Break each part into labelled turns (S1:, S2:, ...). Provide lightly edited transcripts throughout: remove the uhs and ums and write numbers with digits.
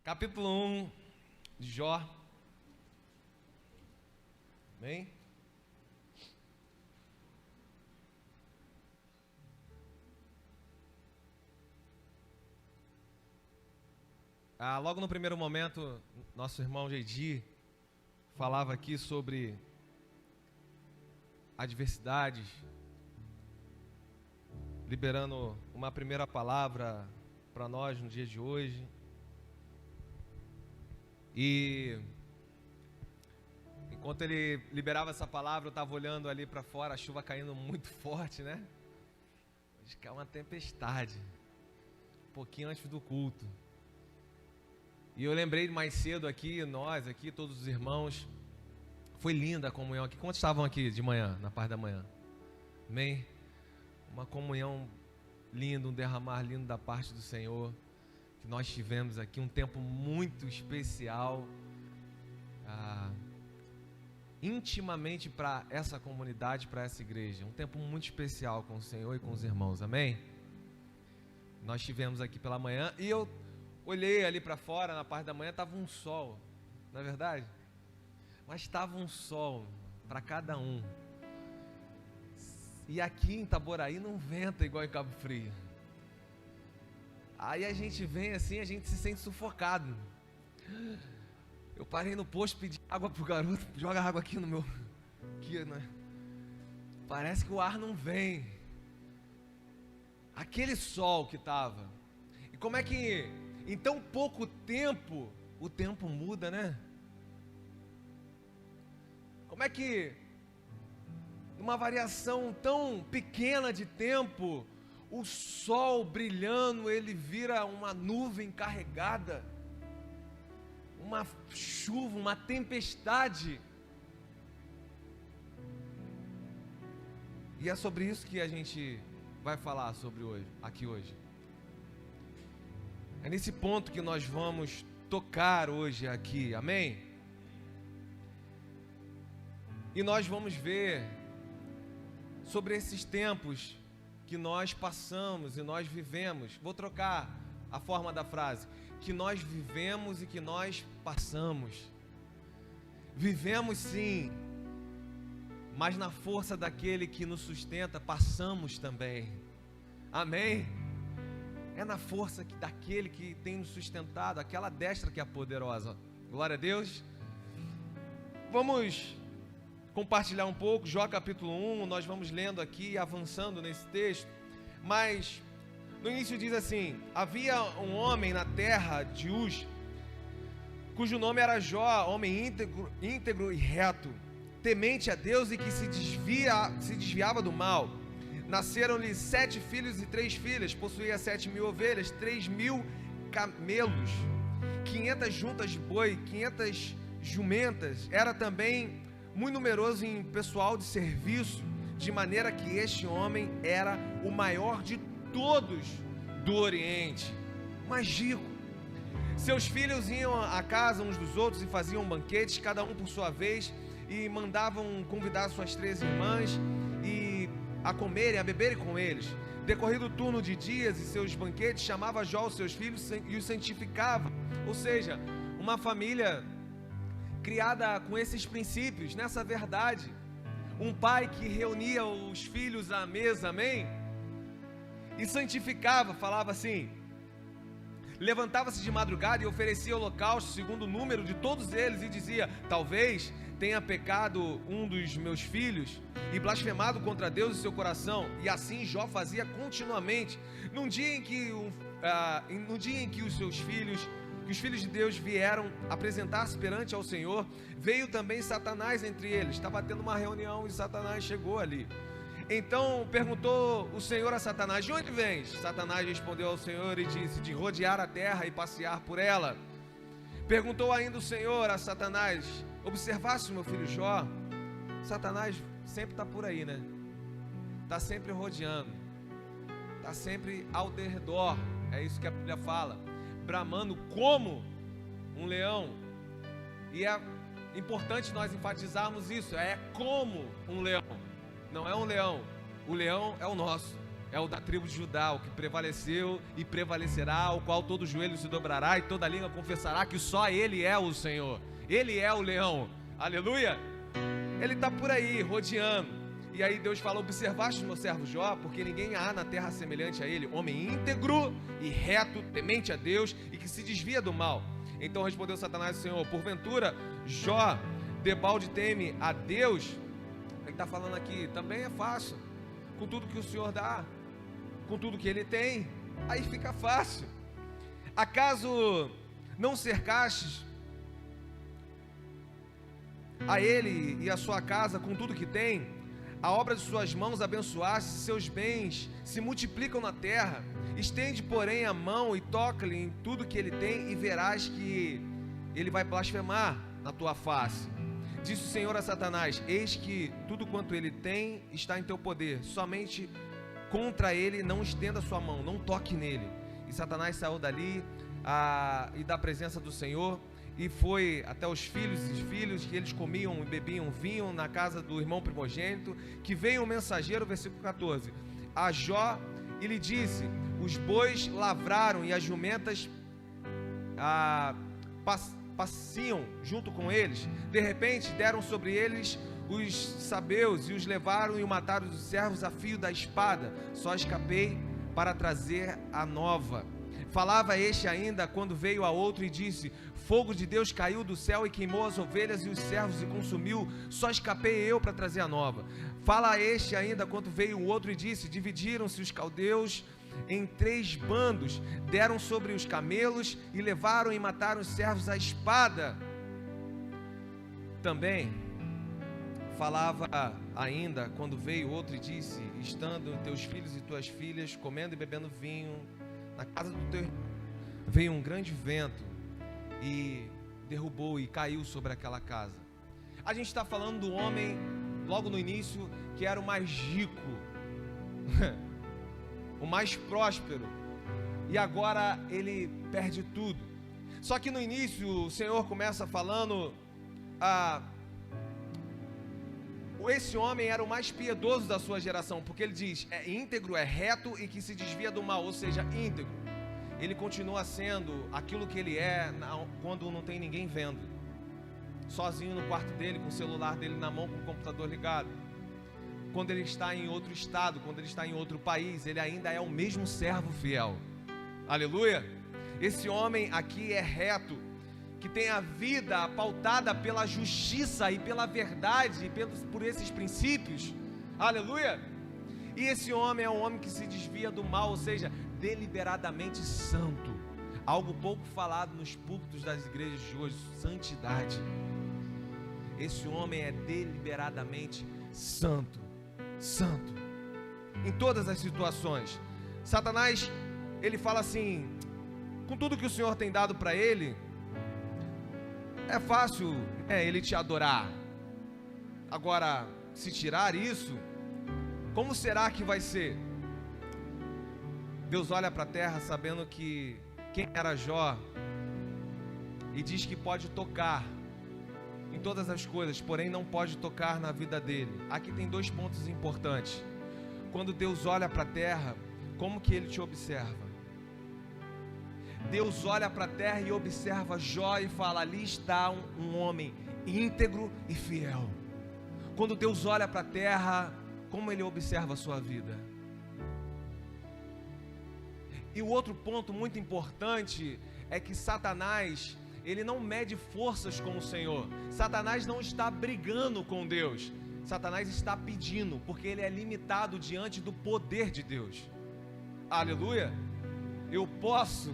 S1: capítulo 1 de Jó. Amém? Logo no primeiro momento, nosso irmão Jeidi falava aqui sobre adversidades, liberando uma primeira palavra para nós no dia de hoje. E enquanto ele liberava essa palavra, eu estava olhando ali para fora, a chuva caindo muito forte, né? Acho que é uma tempestade, um pouquinho antes do culto. E eu lembrei mais cedo aqui, nós aqui, todos os irmãos, foi linda a comunhão aqui. Quantos estavam aqui de manhã, na parte da manhã? Amém? Uma comunhão linda, um derramar lindo da parte do Senhor, que nós tivemos aqui, um tempo muito especial, intimamente para essa comunidade, para essa igreja, um tempo muito especial com o Senhor e com os irmãos, amém? Nós tivemos aqui pela manhã e eu olhei ali para fora, na parte da manhã, estava um sol, não é verdade? Mas estava um sol para cada um. E aqui em Itaboraí não venta igual em Cabo Frio. Aí a gente vem assim, a gente se sente sufocado. Eu parei no posto, pedi água pro garoto, joga água aqui no meu... Aqui, né? Parece que o ar não vem. Aquele sol que estava. E como é que em tão pouco tempo, o tempo muda, né? Como é que numa variação tão pequena de tempo, o sol brilhando, ele vira uma nuvem carregada, uma chuva, uma tempestade. E é sobre isso que a gente vai falar aqui hoje. É nesse ponto que nós vamos tocar hoje aqui, amém? E nós vamos ver sobre esses tempos que nós passamos e nós vivemos. Vou trocar a forma da frase. Que nós vivemos e que nós passamos. Vivemos sim, mas na força daquele que nos sustenta, passamos também. Amém? É na força daquele que tem nos sustentado, aquela destra que é poderosa. Glória a Deus. Vamos compartilhar um pouco, Jó capítulo 1, nós vamos lendo aqui, avançando nesse texto, mas no início diz assim: havia um homem na terra de Uz, cujo nome era Jó, homem íntegro e reto, temente a Deus e que se desviava do mal. Nasceram-lhe 7 filhos e 3 filhas, possuía 7.000 ovelhas, 3.000 camelos, 500 juntas de boi, 500 jumentas, era também muito numeroso em pessoal de serviço, de maneira que este homem era o maior de todos do Oriente, mais rico. Seus filhos iam à casa uns dos outros e faziam banquetes, cada um por sua vez, e mandavam convidar suas 3 irmãs e a comerem, a beberem com eles. Decorrido o turno de dias e seus banquetes, chamava Jó os seus filhos e os santificava. Ou seja, uma família criada com esses princípios, nessa verdade. Um pai que reunia os filhos à mesa, amém? E santificava, falava assim: levantava-se de madrugada e oferecia holocausto segundo o número de todos eles e dizia: talvez tenha pecado um dos meus filhos e blasfemado contra Deus em seu coração. E assim Jó fazia continuamente. No dia em que os filhos de Deus vieram apresentar-se perante ao Senhor, veio também Satanás entre eles. Estava tendo uma reunião e Satanás chegou ali. Então perguntou o Senhor a Satanás: de onde vens? Satanás respondeu ao Senhor e disse: de rodear a terra e passear por ela. Perguntou ainda o Senhor a Satanás: observaste o meu filho Jó? Satanás sempre está por aí, né? Está sempre rodeando, está sempre ao redor. É isso que a Bíblia fala, bramando como um leão. E é importante nós enfatizarmos isso, é como um leão. Não é um leão, o leão é o nosso, é o da tribo de Judá, o que prevaleceu e prevalecerá, ao qual todo joelho se dobrará e toda língua confessará que só Ele é o Senhor. Ele é o leão. Aleluia! Ele está por aí, rodeando. E aí Deus fala: observaste o meu servo Jó, porque ninguém há na terra semelhante a ele, homem íntegro e reto, temente a Deus e que se desvia do mal. Então respondeu Satanás ao Senhor: porventura Jó debalde teme a Deus? Ele está falando aqui, também é fácil, com tudo que o Senhor dá, com tudo que Ele tem, aí fica fácil. Acaso não cercastes a Ele e a sua casa com tudo que tem? A obra de suas mãos abençoaste, seus bens se multiplicam na terra. Estende, porém, a mão e toca-lhe em tudo que ele tem, e verás que ele vai blasfemar na tua face. Disse o Senhor a Satanás: eis que tudo quanto ele tem está em teu poder, somente contra ele não estenda a sua mão, não toque nele. E Satanás saiu dali e da presença do Senhor, e foi até os filhos que eles comiam e bebiam vinho na casa do irmão primogênito, que veio um mensageiro, versículo 14, a Jó, e lhe disse: os bois lavraram e as jumentas pasciam junto com eles. De repente deram sobre eles os sabeus e os levaram e o mataram os servos a fio da espada. Só escapei para trazer a nova. Falava este ainda quando veio a outro e disse: fogo de Deus caiu do céu e queimou as ovelhas e os servos e consumiu. Só escapei eu para trazer a nova. Fala este ainda quando veio o outro e disse: dividiram-se os caldeus em 3 bandos, deram sobre os camelos e levaram e mataram os servos à espada. Também falava ainda quando veio outro e disse: estando teus filhos e tuas filhas comendo e bebendo vinho na casa do teu irmão, veio um grande vento e derrubou e caiu sobre aquela casa. A gente está falando do homem, logo no início, que era o mais rico, o mais próspero, e agora ele perde tudo. Só que no início o Senhor começa falando, esse homem era o mais piedoso da sua geração, porque ele diz: é íntegro, é reto e que se desvia do mal, ou seja, íntegro. Ele continua sendo aquilo que ele é quando não tem ninguém vendo, sozinho no quarto dele, com o celular dele na mão, com o computador ligado. Quando ele está em outro estado, quando ele está em outro país, ele ainda é o mesmo servo fiel. Aleluia! Esse homem aqui é reto, que tem a vida pautada pela justiça e pela verdade e por esses princípios. Aleluia! E esse homem é um homem que se desvia do mal, ou seja, deliberadamente santo. Algo pouco falado nos púlpitos das igrejas de hoje: santidade. Esse homem é deliberadamente santo, santo, em todas as situações. Satanás, ele fala assim: com tudo que o Senhor tem dado para ele, é fácil ele te adorar. Agora, se tirar isso, como será que vai ser? Deus olha para a terra sabendo que quem era Jó, e diz que pode tocar em todas as coisas, porém não pode tocar na vida dele. Aqui tem 2 pontos importantes. Quando Deus olha para a terra, como que ele te observa? Deus olha para a terra e observa Jó e fala: ali está um homem íntegro e fiel. Quando Deus olha para a terra, como ele observa a sua vida? E o outro ponto muito importante é que Satanás, ele não mede forças com o Senhor. Satanás não está brigando com Deus. Satanás está pedindo, porque ele é limitado diante do poder de Deus. Aleluia! Eu posso.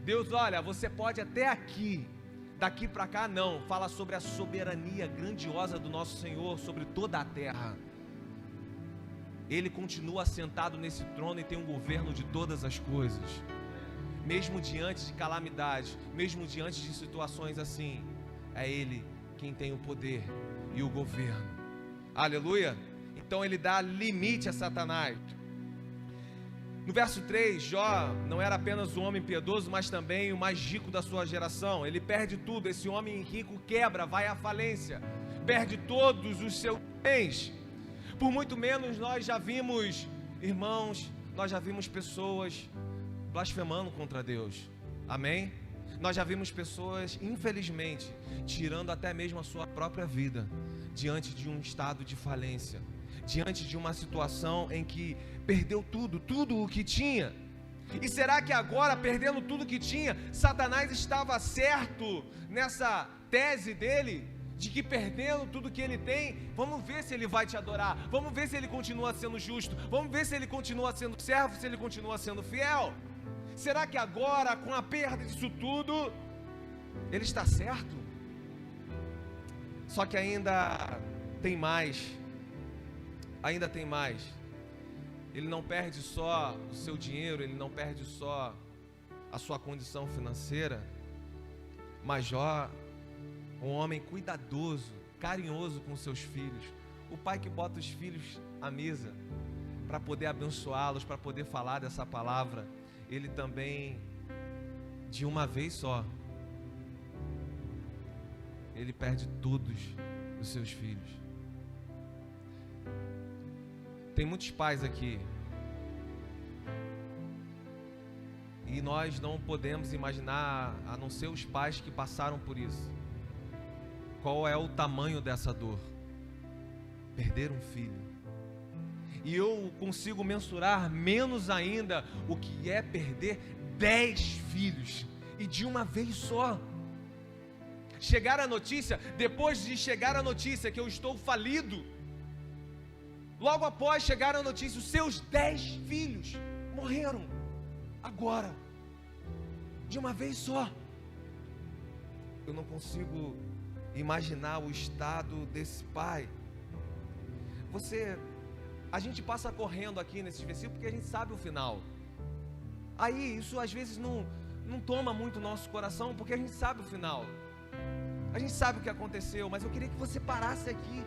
S1: Deus, olha, você pode até aqui, daqui para cá não. Fala sobre a soberania grandiosa do nosso Senhor sobre toda a terra. Ele continua sentado nesse trono e tem um governo de todas as coisas. Mesmo diante de calamidades, mesmo diante de situações assim, é Ele quem tem o poder e o governo. Aleluia! Então ele dá limite a Satanás. No verso 3, Jó não era apenas um homem piedoso, mas também o mais rico da sua geração. Ele perde tudo. Esse homem rico quebra, vai à falência, perde todos os seus bens. Por muito menos nós já vimos Irmãos, nós já vimos pessoas blasfemando contra Deus, amém? Nós já vimos pessoas, infelizmente, tirando até mesmo a sua própria vida, diante de um estado de falência, diante de uma situação em que perdeu tudo o que tinha. E será que agora, perdendo tudo que tinha, Satanás estava certo nessa tese dele, de que perdendo tudo que ele tem, vamos ver se ele vai te adorar, vamos ver se ele continua sendo justo, vamos ver se ele continua sendo servo, se ele continua sendo fiel? Será que agora, com a perda disso tudo, ele está certo? Só que ainda tem mais. Ele não perde só o seu dinheiro, ele não perde só a sua condição financeira, mas Jó, um homem cuidadoso, carinhoso com seus filhos, o pai que bota os filhos à mesa para poder abençoá-los, para poder falar dessa palavra, ele também, de uma vez só, ele perde todos os seus filhos. Tem muitos pais aqui, e nós não podemos imaginar, a não ser os pais que passaram por isso, qual é o tamanho dessa dor, perder um filho. E eu consigo mensurar menos ainda o que é perder 10 filhos, e de uma vez só. Chegar a notícia, depois de chegar a notícia que eu estou falido, logo após chegar a notícia, os seus 10 filhos morreram, agora, de uma vez só. Eu não consigo imaginar o estado desse pai. A gente passa correndo aqui nesses versículos porque a gente sabe o final. Aí isso às vezes não toma muito o nosso coração, porque a gente sabe o final. A gente sabe o que aconteceu, mas eu queria que você parasse aqui.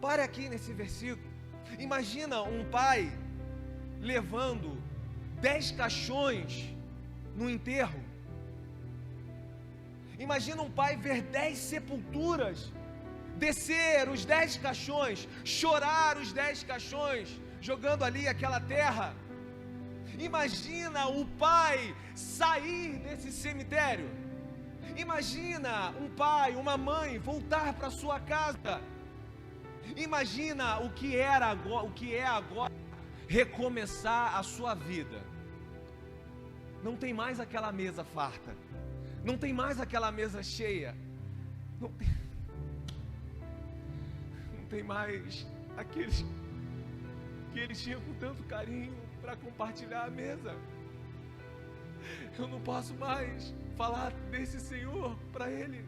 S1: Pare aqui nesse versículo. Imagina um pai levando 10 caixões no enterro. Imagina um pai ver 10 sepulturas, descer os 10 caixões, chorar os 10 caixões, jogando ali aquela terra. Imagina o pai sair desse cemitério. Imagina um pai, uma mãe voltar para sua casa. Imagina o que é agora recomeçar a sua vida. Não tem mais aquela mesa farta, não tem mais aquela mesa cheia, não tem mais aqueles que eles tinham com tanto carinho para compartilhar a mesa. Eu não posso mais falar desse Senhor para ele.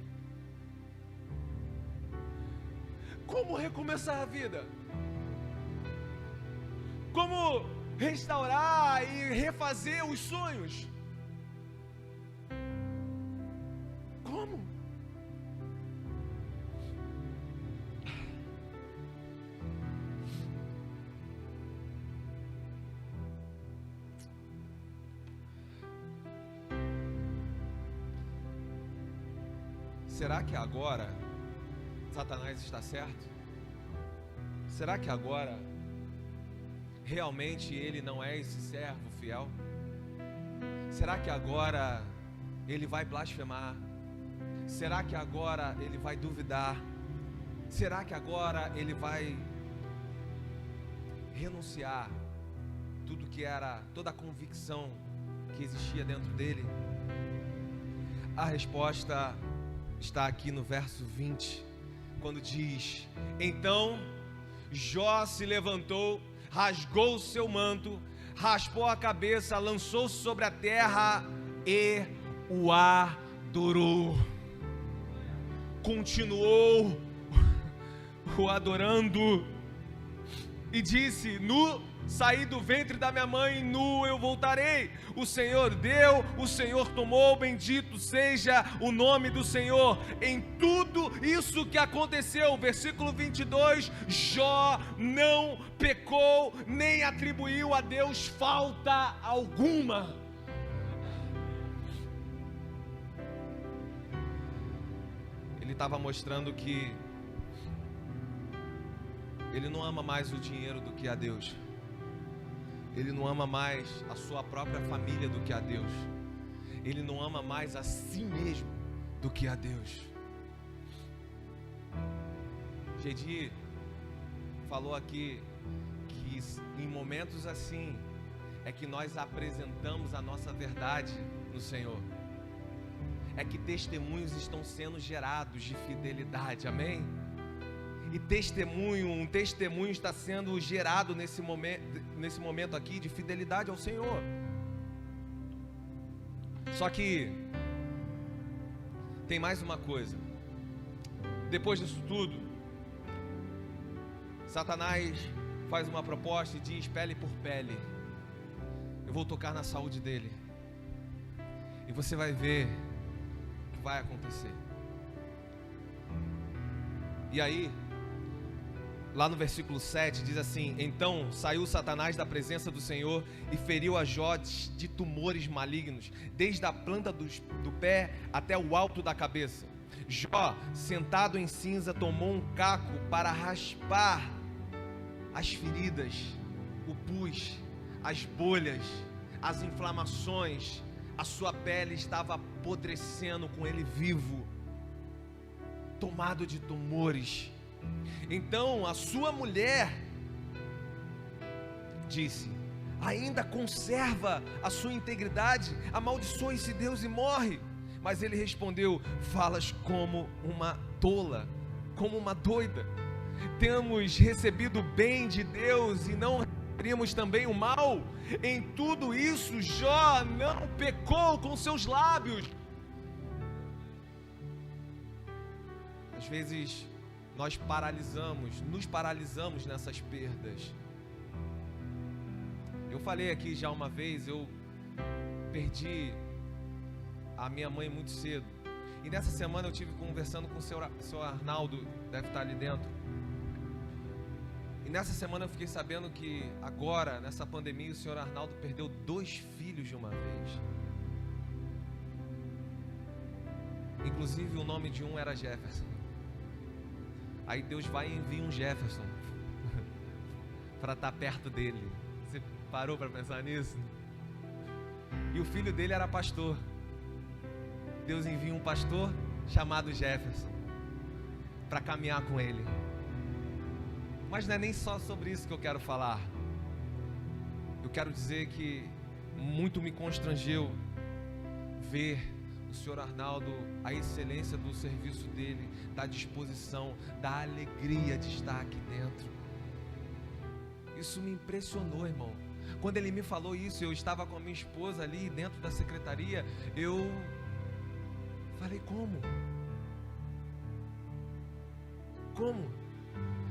S1: Como recomeçar a vida? Como restaurar e refazer os sonhos? Como? Será que agora Satanás está certo? Será que agora realmente ele não é esse servo fiel? Será que agora ele vai blasfemar? Será que agora ele vai duvidar? Será que agora ele vai renunciar tudo que era, toda a convicção que existia dentro dele? A resposta está aqui no verso 20, quando diz: então Jó se levantou, rasgou o seu manto, raspou a cabeça, lançou-se sobre a terra e o adorou. Continuou o adorando e disse: nu saí do ventre da minha mãe, nu eu voltarei. O Senhor deu, o Senhor tomou, bendito seja o nome do Senhor. Em tudo isso que aconteceu, versículo 22, Jó não pecou, nem atribuiu a Deus falta alguma. Ele estava mostrando que ele não ama mais o dinheiro do que a Deus. ele não ama mais a sua própria família do que a Deus. Ele não ama mais a si mesmo do que a Deus. Gedi falou aqui que em momentos assim é que nós apresentamos a nossa verdade no Senhor. É que testemunhos estão sendo gerados de fidelidade, amém? E um testemunho está sendo gerado nesse momento aqui de fidelidade ao Senhor. Só que tem mais uma coisa. Depois disso tudo, Satanás faz uma proposta e diz: pele por pele, eu vou tocar na saúde dele, e você vai ver o que vai acontecer. E aí, lá no versículo 7 diz assim: então saiu Satanás da presença do Senhor e feriu a Jó de tumores malignos, desde a planta do pé até o alto da cabeça. Jó, sentado em cinza, tomou um caco para raspar as feridas, o pus, as bolhas, as inflamações. A sua pele estava apodrecendo com ele vivo, tomado de tumores. Então a sua mulher disse: ainda conserva a sua integridade? Amaldiçoe-se Deus e morre. Mas ele respondeu: falas como uma tola, como uma doida. Temos recebido o bem de Deus e não receberíamos também o mal? Em tudo isso Jó não pecou com seus lábios. Às vezes nós nos paralisamos nessas perdas. Eu falei aqui já uma vez, eu perdi a minha mãe muito cedo. E nessa semana eu tive conversando com o seu Arnaldo, deve estar ali dentro. E nessa semana eu fiquei sabendo que agora, nessa pandemia, o senhor Arnaldo perdeu 2 filhos de uma vez. Inclusive o nome de um era Jefferson. Aí Deus vai e envia um Jefferson para estar perto dele. Você parou para pensar nisso? E o filho dele era pastor. Deus envia um pastor chamado Jefferson para caminhar com ele. Mas não é nem só sobre isso que eu quero falar. Eu quero dizer que muito me constrangeu ver o senhor Arnaldo, a excelência do serviço dele, da disposição, da alegria de estar aqui dentro. Isso me impressionou, irmão. Quando ele me falou isso, eu estava com a minha esposa ali dentro da secretaria, eu falei: como? Como?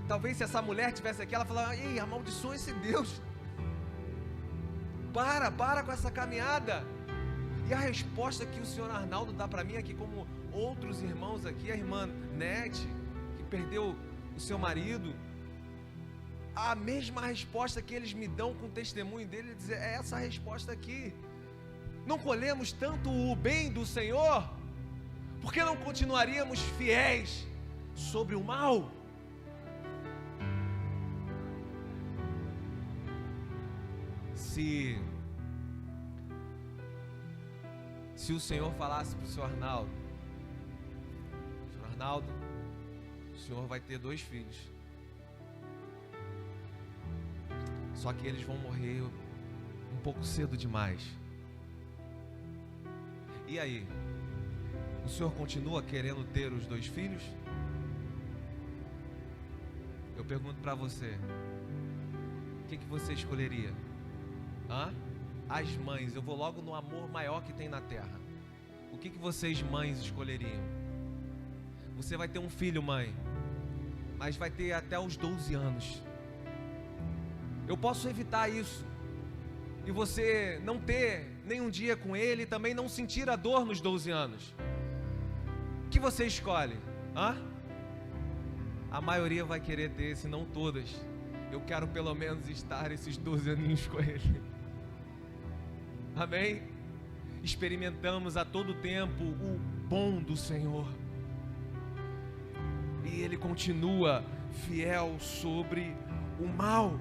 S1: Talvez se essa mulher tivesse aqui, ela falaria: ei, amaldiçoa esse Deus. Para com essa caminhada. E a resposta que o senhor Arnaldo dá para mim aqui, como outros irmãos aqui, a irmã Nete, que perdeu o seu marido, a mesma resposta que eles me dão com o testemunho dele, é essa resposta aqui. Não colhemos tanto o bem do Senhor? Por que não continuaríamos fiéis sobre o mal? Se o Senhor falasse para o senhor Arnaldo: senhor Arnaldo, o senhor vai ter 2 filhos, só que eles vão morrer um pouco cedo demais. E aí? O senhor continua querendo ter os 2 filhos? Eu pergunto para você: o que você escolheria? As mães, eu vou logo no amor maior que tem na terra. O que vocês mães escolheriam? Você vai ter um filho, mãe, mas vai ter até os 12 anos. Eu posso evitar isso e você não ter nenhum dia com ele, e também não sentir a dor nos 12 anos. O que você escolhe? A maioria vai querer ter, se não todas. Eu quero pelo menos estar esses 12 aninhos com ele. Amém? Experimentamos a todo tempo o bom do Senhor, e Ele continua fiel sobre o mal.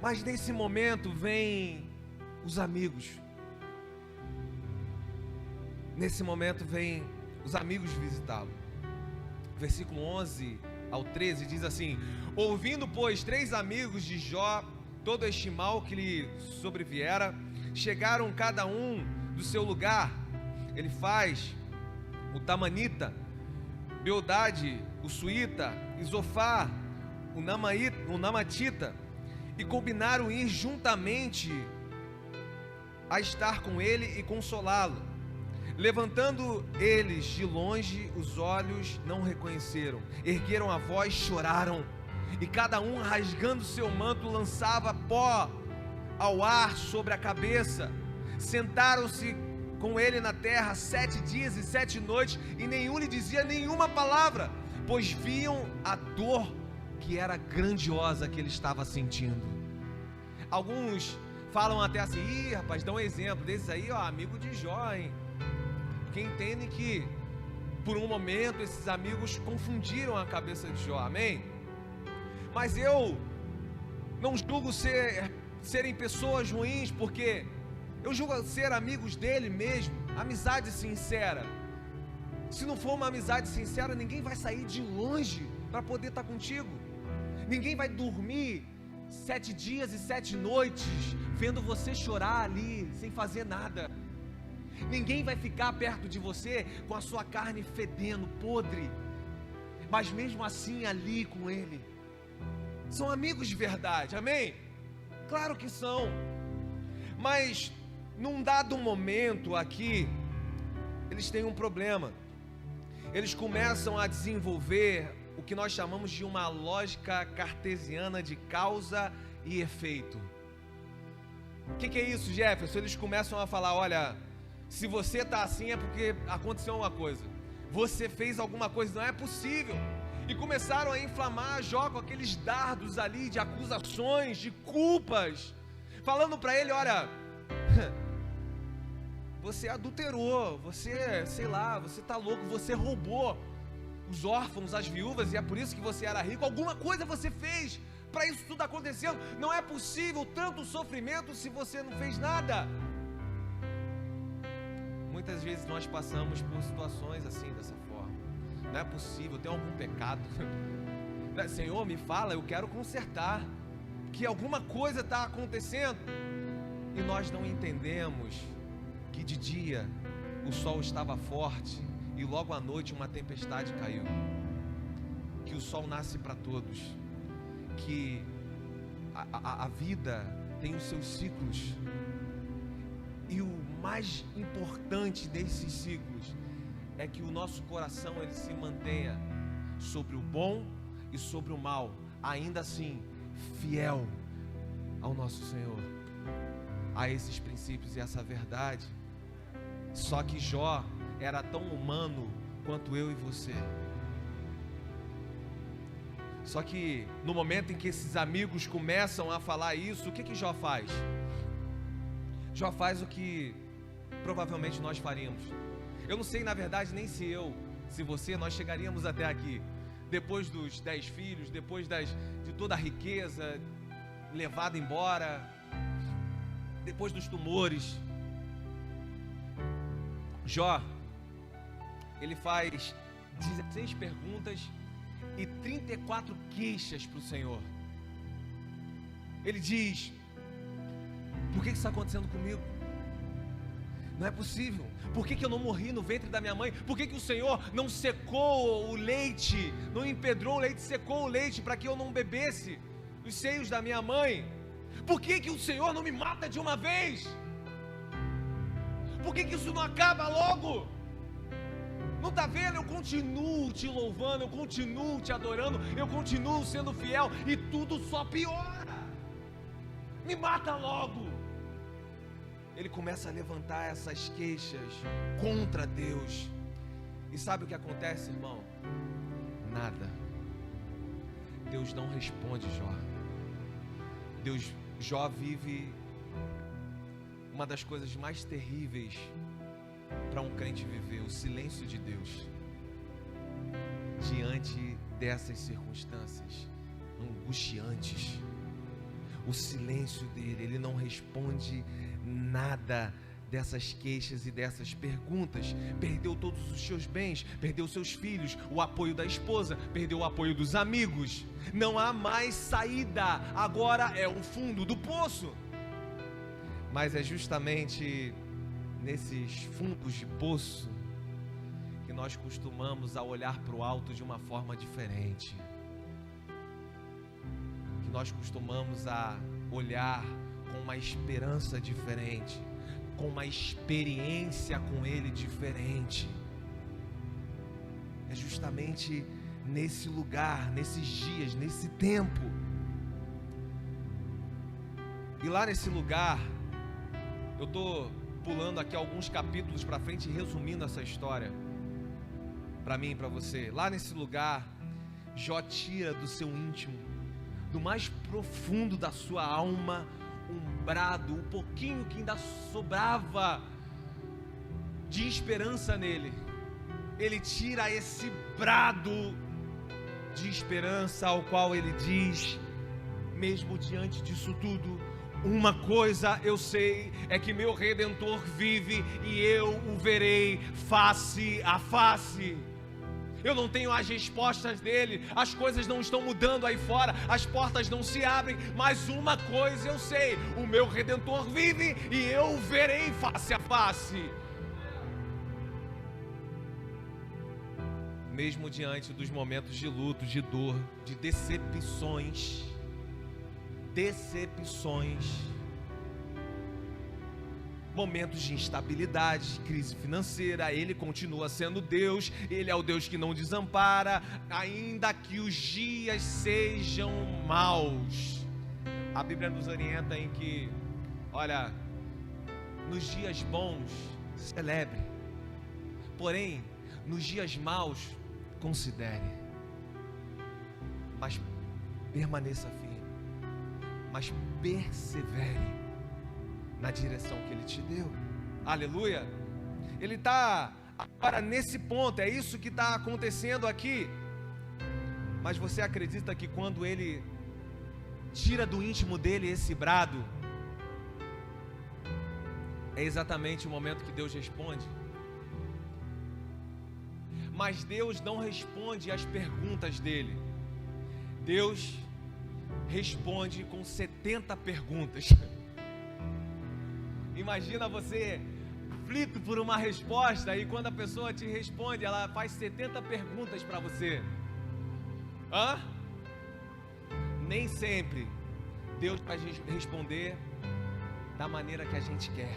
S1: Mas nesse momento vem os amigos. Nesse momento vem os amigos visitá-lo. Versículo 11 ao 13 diz assim: ouvindo, pois, 3 amigos de Jó todo este mal que lhe sobreviera, chegaram cada um do seu lugar. Ele faz o Tamanita, Beldade, o Suíta, Isofar, o Namatita, e combinaram ir juntamente a estar com ele e consolá-lo. Levantando eles de longe os olhos, não o reconheceram, ergueram a voz, choraram, e cada um, rasgando seu manto, lançava pó ao ar sobre a cabeça. Sentaram-se com ele na terra 7 dias e 7 noites, e nenhum lhe dizia nenhuma palavra, pois viam a dor que era grandiosa que ele estava sentindo. Alguns falam até assim: ih, rapaz, dá um exemplo desses aí, ó, amigo de Jó, hein? Que entendem que por um momento esses amigos confundiram a cabeça de Jó, amém? Mas eu não julgo serem pessoas ruins, porque eu julgo ser amigos dele mesmo, amizade sincera. Se não for uma amizade sincera, ninguém vai sair de longe para poder estar contigo. Ninguém vai dormir 7 dias e 7 noites vendo você chorar ali, sem fazer nada. Ninguém vai ficar perto de você com a sua carne fedendo, podre, mas mesmo assim ali com ele. São amigos de verdade, amém? Claro que são. Mas num dado momento aqui, eles têm um problema. Eles começam a desenvolver o que nós chamamos de uma lógica cartesiana de causa e efeito. O que é isso, Jefferson? Eles começam a falar: olha, se você está assim é porque aconteceu uma coisa, você fez alguma coisa, não é possível. E começaram a inflamar Jó com aqueles dardos ali de acusações, de culpas, falando para ele: olha, você adulterou, você, sei lá, você está louco, você roubou os órfãos, as viúvas, e é por isso que você era rico. Alguma coisa você fez para isso tudo acontecendo. Não é possível tanto sofrimento se você não fez nada. Muitas vezes nós passamos por situações assim, dessa forma. Não é possível, tem algum pecado? Senhor, me fala, eu quero consertar, que alguma coisa está acontecendo. E nós não entendemos que de dia o sol estava forte e logo à noite uma tempestade caiu. Que o sol nasce para todos, que a vida tem os seus ciclos, e o mais importante desses ciclos é que o nosso coração ele se mantenha sobre o bom e sobre o mal, ainda assim fiel ao nosso Senhor, a esses princípios e essa verdade. Só que Jó era tão humano quanto eu e você. Só que no momento em que esses amigos começam a falar isso, o que Jó faz? Jó faz o que provavelmente nós faríamos. Eu não sei, na verdade, nem se você, nós chegaríamos até aqui. Depois dos 10 filhos, depois de toda a riqueza levada embora, depois dos tumores. Jó, ele faz 16 perguntas e 34 queixas para o Senhor. Ele diz: por que isso está acontecendo comigo? Não é possível. Por que eu não morri no ventre da minha mãe? Por que o Senhor não secou o leite, não empedrou o leite, secou o leite para que eu não bebesse os seios da minha mãe? Por que o Senhor não me mata de uma vez? Por que isso não acaba logo? Não está vendo? Eu continuo te louvando, eu continuo te adorando, eu continuo sendo fiel e tudo só piora. Me mata logo. Ele começa a levantar essas queixas contra Deus. E sabe o que acontece, irmão? Nada. Deus não responde Jó. Jó vive uma das coisas mais terríveis para um crente viver: o silêncio de Deus diante dessas circunstâncias angustiantes. o silêncio dele. Ele não responde nada dessas queixas e dessas perguntas. Perdeu todos os seus bens, perdeu seus filhos, o apoio da esposa, perdeu o apoio dos amigos. Não há mais saída, agora é o fundo do poço. Mas é justamente nesses fundos de poço que nós costumamos a olhar para o alto de uma forma diferente, que nós costumamos a olhar com uma esperança diferente, com uma experiência com Ele diferente. É justamente nesse lugar, nesses dias, nesse tempo. E lá nesse lugar, eu estou pulando aqui alguns capítulos para frente e resumindo essa história para mim e para você. Lá nesse lugar, Jó tira do seu íntimo, do mais profundo da sua alma, um brado, o pouquinho que ainda sobrava de esperança nele. Ele tira esse brado de esperança, ao qual ele diz: mesmo diante disso tudo, uma coisa eu sei, é que meu Redentor vive e eu o verei face a face. Eu não tenho as respostas dele, as coisas não estão mudando aí fora, as portas não se abrem, mas uma coisa eu sei: o meu Redentor vive e eu o verei face a face. Mesmo diante dos momentos de luto, de dor, de decepções, momentos de instabilidade, crise financeira, Ele continua sendo Deus. Ele é o Deus que não desampara, ainda que os dias sejam maus. A Bíblia nos orienta em que, olha, nos dias bons, celebre, porém, nos dias maus, considere, mas permaneça firme, mas persevere na direção que Ele te deu. Aleluia. Ele está agora nesse ponto, é isso que está acontecendo aqui. Mas você acredita que quando Ele tira do íntimo dele esse brado, é exatamente o momento que Deus responde? Mas Deus não responde às perguntas dele. Deus responde com 70 perguntas. Imagina você aflito por uma resposta, e quando a pessoa te responde, ela faz 70 perguntas para você. Nem sempre Deus vai responder da maneira que a gente quer.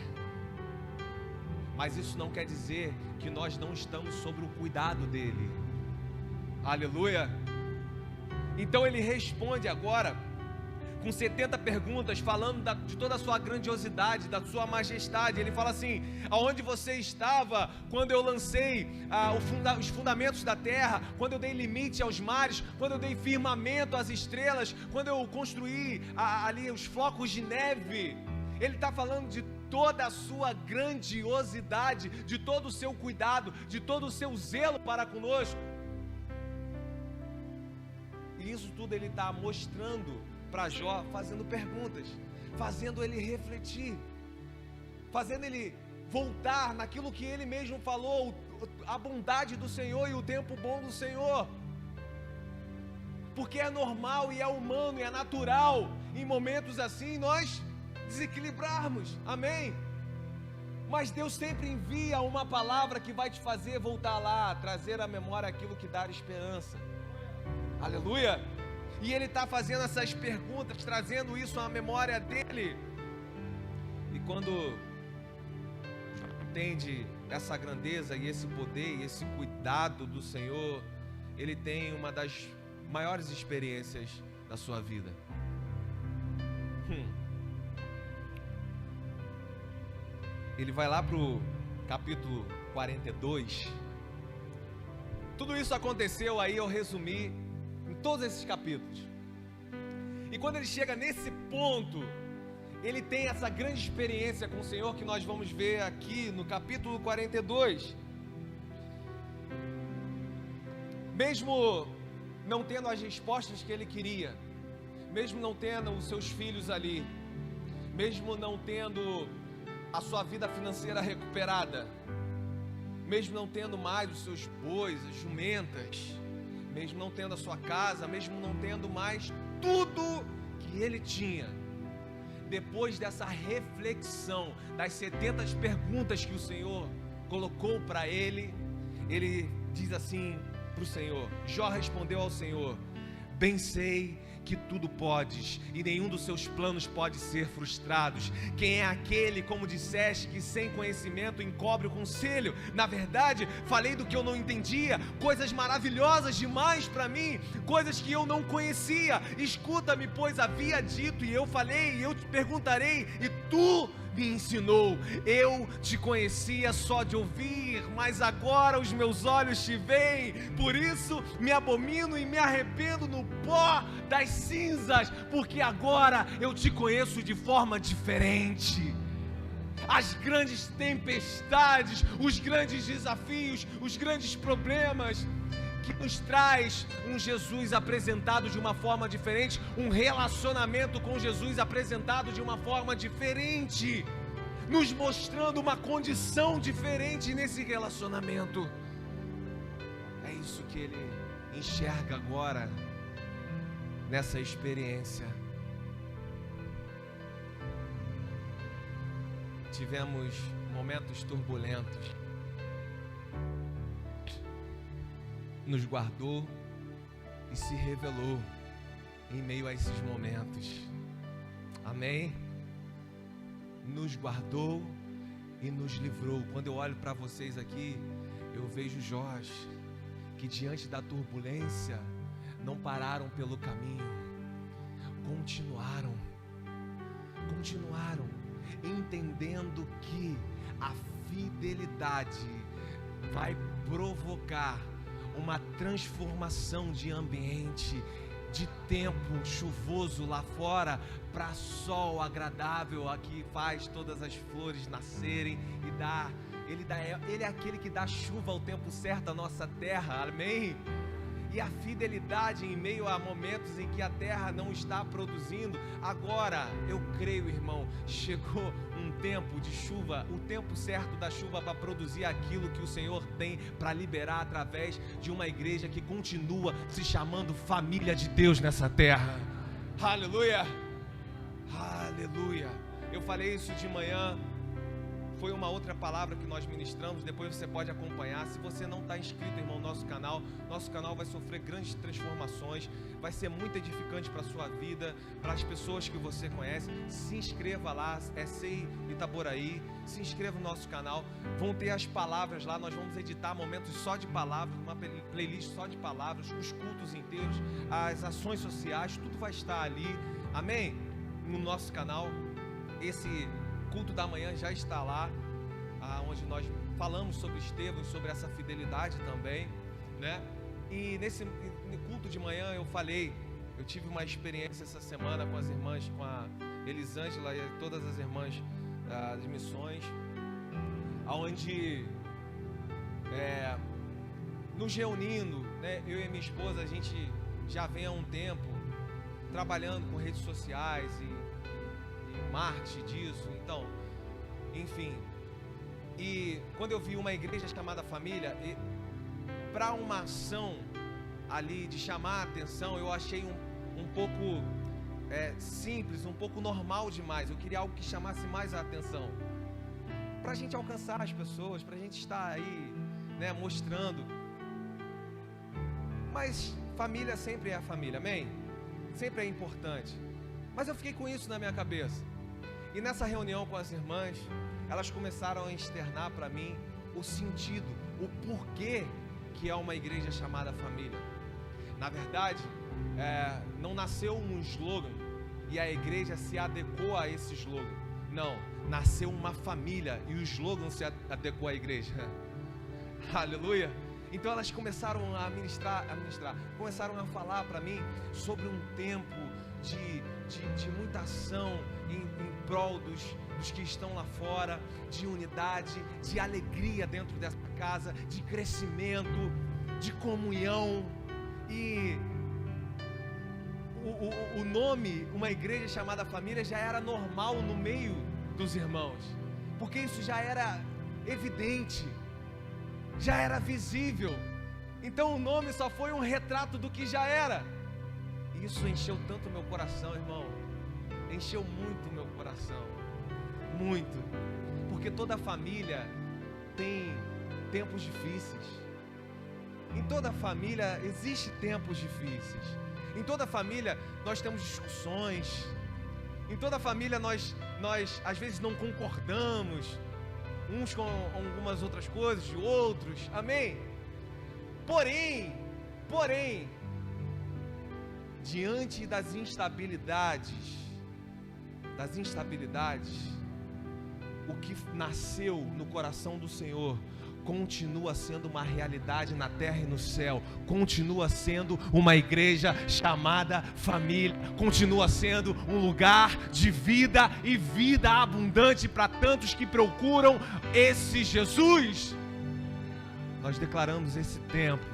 S1: Mas isso não quer dizer que nós não estamos sob o cuidado dele. Aleluia. Então ele responde agora com 70 perguntas, falando de toda a sua grandiosidade, da sua majestade. Ele fala assim: aonde você estava quando eu lancei os fundamentos da terra, quando eu dei limite aos mares, quando eu dei firmamento às estrelas, quando eu construí ali os flocos de neve. Ele está falando de toda a sua grandiosidade, de todo o seu cuidado, de todo o seu zelo para conosco. E isso tudo ele está mostrando para Jó, fazendo perguntas, fazendo ele refletir, fazendo ele voltar naquilo que ele mesmo falou, a bondade do Senhor e o tempo bom do Senhor. Porque é normal e é humano e é natural em momentos assim nós desequilibrarmos, amém? Mas Deus sempre envia uma palavra que vai te fazer voltar lá, trazer à memória aquilo que dá esperança. Aleluia. E Ele está fazendo essas perguntas, trazendo isso à memória dele. E quando entende essa grandeza e esse poder e esse cuidado do Senhor, ele tem uma das maiores experiências da sua vida. Ele vai lá para o capítulo 42. Tudo isso aconteceu, aí eu resumi em todos esses capítulos. E quando ele chega nesse ponto, ele tem essa grande experiência com o Senhor, que nós vamos ver aqui no capítulo 42. Mesmo não tendo as respostas que ele queria, mesmo não tendo os seus filhos ali, mesmo não tendo a sua vida financeira recuperada, mesmo não tendo mais os seus bois, as jumentas, mesmo não tendo a sua casa, mesmo não tendo mais tudo que ele tinha, depois dessa reflexão, das 70 perguntas que o Senhor colocou para ele, ele diz assim para o Senhor. Jó respondeu ao Senhor: bem sei que tudo podes, e nenhum dos seus planos pode ser frustrados. Quem é aquele, como disseste, que sem conhecimento encobre o conselho? Na verdade, falei do que eu não entendia, coisas maravilhosas demais para mim, coisas que eu não conhecia. Escuta-me, pois havia dito, e eu falei, e eu te perguntarei, e tu me ensinou. Eu te conhecia só de ouvir, mas agora os meus olhos te veem. Por isso me abomino e me arrependo no pó das cinzas, porque agora eu te conheço de forma diferente. As grandes tempestades, os grandes desafios, os grandes problemas que nos traz um Jesus apresentado de uma forma diferente, um relacionamento com Jesus apresentado de uma forma diferente, nos mostrando uma condição diferente nesse relacionamento. É isso que ele enxerga agora nessa experiência. Tivemos momentos turbulentos, nos guardou e se revelou em meio a esses momentos. Amém? Nos guardou e nos livrou. Quando eu olho para vocês aqui, eu vejo Jorge, que diante da turbulência não pararam pelo caminho, continuaram, entendendo que a fidelidade vai provocar uma transformação de ambiente, de tempo chuvoso lá fora para sol agradável aqui, faz todas as flores nascerem e ele é aquele que dá chuva ao tempo certo à nossa terra, amém? E a fidelidade em meio a momentos em que a terra não está produzindo. Agora, eu creio, irmão, chegou um tempo de chuva, o tempo certo da chuva para produzir aquilo que o Senhor tem para liberar através de uma igreja que continua se chamando família de Deus nessa terra. Aleluia! Aleluia! Eu falei isso de manhã. Foi uma outra palavra que nós ministramos. Depois você pode acompanhar. Se você não está inscrito, irmão, no nosso canal vai sofrer grandes transformações. Vai ser muito edificante para a sua vida, para as pessoas que você conhece. Se inscreva lá, SEI Itaboraí. Se inscreva no nosso canal. Vão ter as palavras lá. Nós vamos editar momentos só de palavras, uma playlist só de palavras, os cultos inteiros, as ações sociais, tudo vai estar ali. Amém? No nosso canal. Esse culto da manhã já está lá, onde nós falamos sobre Estevão, sobre essa fidelidade também, né? E nesse culto de manhã eu tive uma experiência essa semana com as irmãs, com a Elisângela e todas as irmãs das missões, onde nos reunindo, né? Eu e minha esposa, a gente já vem há um tempo trabalhando com redes sociais e marketing disso, então, enfim. E quando eu vi uma igreja chamada Família, para uma ação ali de chamar a atenção, eu achei um pouco simples, um pouco normal demais. Eu queria algo que chamasse mais a atenção, para a gente alcançar as pessoas, para a gente estar aí, né, mostrando. Mas família sempre é a família, amém? Sempre é importante. Mas eu fiquei com isso na minha cabeça. E nessa reunião com as irmãs, elas começaram a externar para mim o sentido, o porquê que é uma igreja chamada Família. Na verdade, não nasceu um slogan e a igreja se adequou a esse slogan. Não, nasceu uma família e o slogan se adequou à igreja. Aleluia! Então elas começaram a ministrar, começaram a falar para mim sobre um tempo de muita ação em prol dos que estão lá fora, de unidade, de alegria dentro dessa casa, de crescimento, de comunhão. E o nome, uma igreja chamada família, já era normal no meio dos irmãos, porque isso já era evidente, já era visível. Então o nome só foi um retrato do que já era. E isso encheu tanto meu coração, irmão. Encheu muito meu coração. Muito. Porque toda família tem tempos difíceis. Em toda família existe tempos difíceis. Em toda família nós temos discussões. Em toda família nós às vezes não concordamos uns com algumas outras coisas de outros. Amém? Porém, diante das instabilidades, o que nasceu no coração do Senhor continua sendo uma realidade na terra e no céu, continua sendo uma igreja chamada família, continua sendo um lugar de vida e vida abundante para tantos que procuram esse Jesus. Nós declaramos esse tempo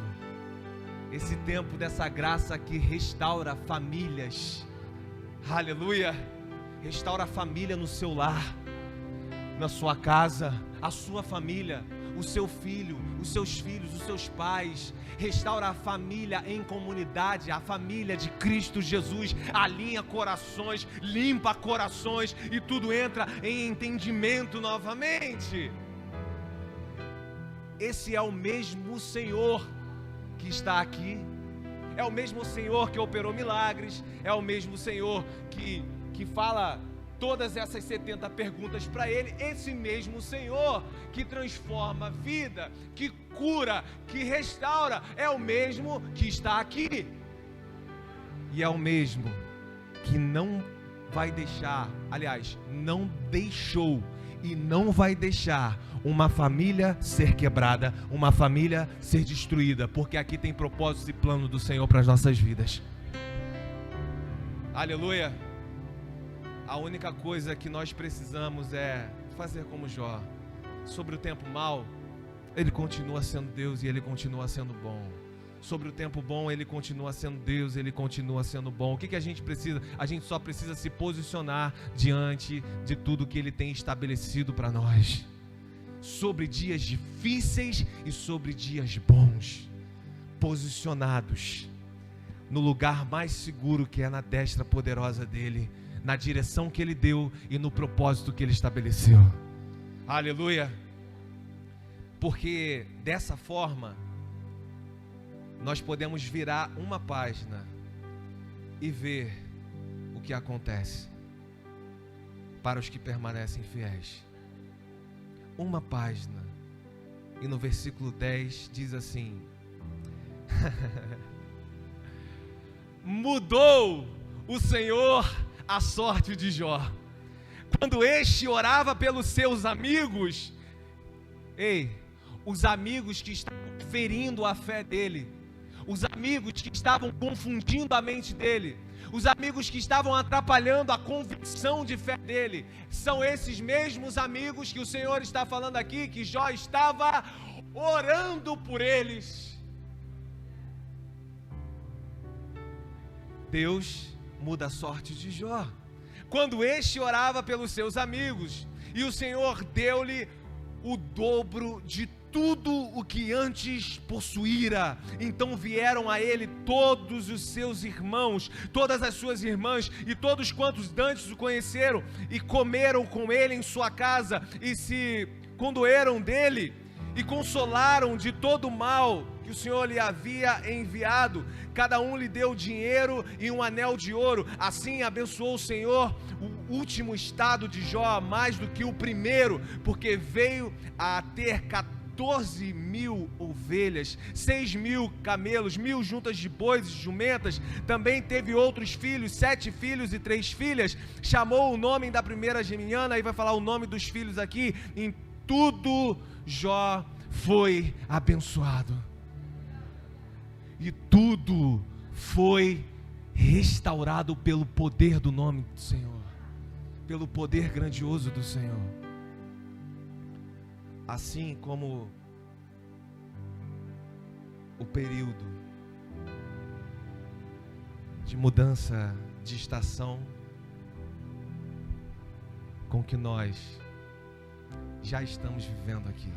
S1: dessa graça que restaura famílias, aleluia, restaura a família no seu lar, na sua casa, a sua família, o seu filho, os seus filhos, os seus pais, restaura a família em comunidade, a família de Cristo Jesus, alinha corações, limpa corações e tudo entra em entendimento novamente. Esse é o mesmo Senhor que está aqui, é o mesmo Senhor que operou milagres, é o mesmo Senhor que fala todas essas 70 perguntas para Ele, esse mesmo Senhor que transforma a vida, que cura, que restaura, é o mesmo que está aqui, e é o mesmo que não vai deixar, aliás, não deixou e não vai deixar uma família ser quebrada, uma família ser destruída, porque aqui tem propósito e plano do Senhor para as nossas vidas. Aleluia. A única coisa que nós precisamos é fazer como Jó. Sobre o tempo mau, Ele continua sendo Deus e Ele continua sendo bom. Sobre o tempo bom, Ele continua sendo Deus, Ele continua sendo bom. O que a gente precisa? A gente só precisa se posicionar diante de tudo que Ele tem estabelecido para nós. Sobre dias difíceis e sobre dias bons. Posicionados no lugar mais seguro, que é na destra poderosa dEle, na direção que Ele deu e no propósito que Ele estabeleceu. Aleluia. Porque dessa forma nós podemos virar uma página e ver o que acontece para os que permanecem fiéis. Uma página. E no versículo 10 diz assim: mudou o Senhor a sorte de Jó. Quando este orava pelos seus amigos, os amigos que estavam ferindo a fé dele, os amigos que estavam confundindo a mente dele, os amigos que estavam atrapalhando a convicção de fé dele, são esses mesmos amigos que o Senhor está falando aqui, que Jó estava orando por eles. Deus muda a sorte de Jó. Quando este orava pelos seus amigos, e o Senhor deu-lhe o dobro de tudo o que antes possuíra. Então vieram a ele todos os seus irmãos, todas as suas irmãs e todos quantos dantes o conheceram, e comeram com ele em sua casa, e se condoeram dele, e consolaram de todo o mal que o Senhor lhe havia enviado. Cada um lhe deu dinheiro e um anel de ouro. Assim abençoou o Senhor o último estado de Jó mais do que o primeiro, porque veio a ter 14.000 ovelhas, 6.000 camelos, 1.000 juntas de bois e jumentas. Também teve outros filhos, 7 filhos e 3 filhas. Chamou o nome da primeira geminiana, aí vai falar o nome dos filhos aqui. Em tudo Jó foi abençoado, e tudo foi restaurado pelo poder do nome do Senhor, pelo poder grandioso do Senhor. Assim como o período de mudança de estação com que nós já estamos vivendo aqui.